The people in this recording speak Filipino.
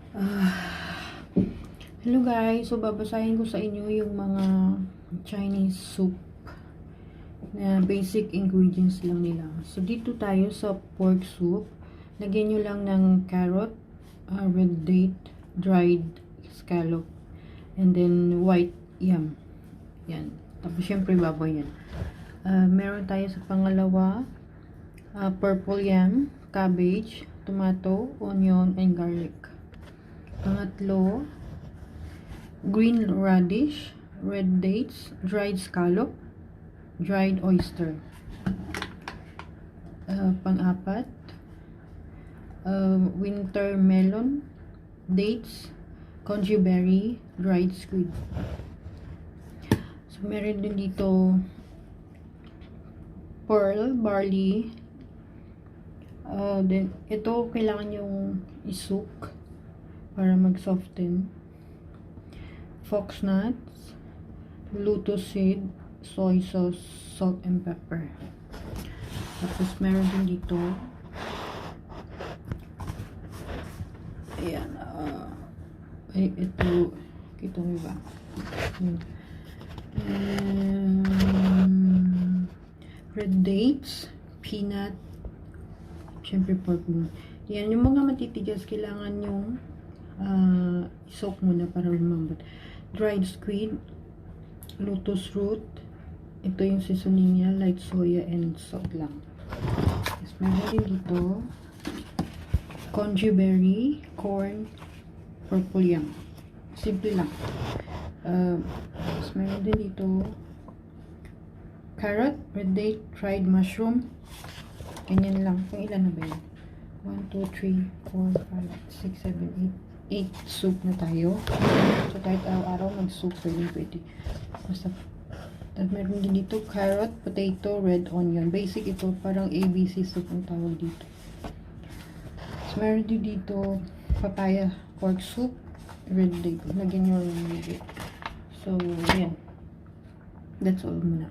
Hello guys, so babasahin ko sa inyo yung mga Chinese soup na basic ingredients lang nila. So dito tayo sa pork soup, lagyan nyo lang ng carrot, red date, dried scallop, and then white yam. Yan. Tapos syempre baboy yan. Meron tayo sa pangalawa, purple yam, cabbage, tomato, onion, and garlic. Pangatlo, green radish, red dates, dried scallop, dried oyster. Pang-apat, winter melon, dates, congee berry, dried squid. So meron din dito pearl, barley. Then ito kailangan yung isuk para mag-soften. Fox nuts, lotus seed, soy sauce, salt and pepper. Tapos meron din dito, ayan, ito, kita mo ba? Red dates, peanut, syempre pork bone. Yan, yung mga matitigas, kailangan yung soak muna para lumambot. Dried squid, lotus root, ito yung seasoning niya, light soya and salt lang. Tapos meron din dito congee berry, corn, purple yam. Simple lang. Tapos meron din dito carrot, red date, dried mushroom. Ganyan lang. Kung ilan na ba yun? 1, 2, 3, 4, 5, 6, 7, 8 soup na tayo. So kahit araw-araw mag-soup pwede. Basta, at meron din dito carrot, potato, red onion. Basic ito, parang ABC soup ang tawag dito. So meron din dito papaya pork soup, red date. Lagyan nyo yung red date. So yan, that's all muna.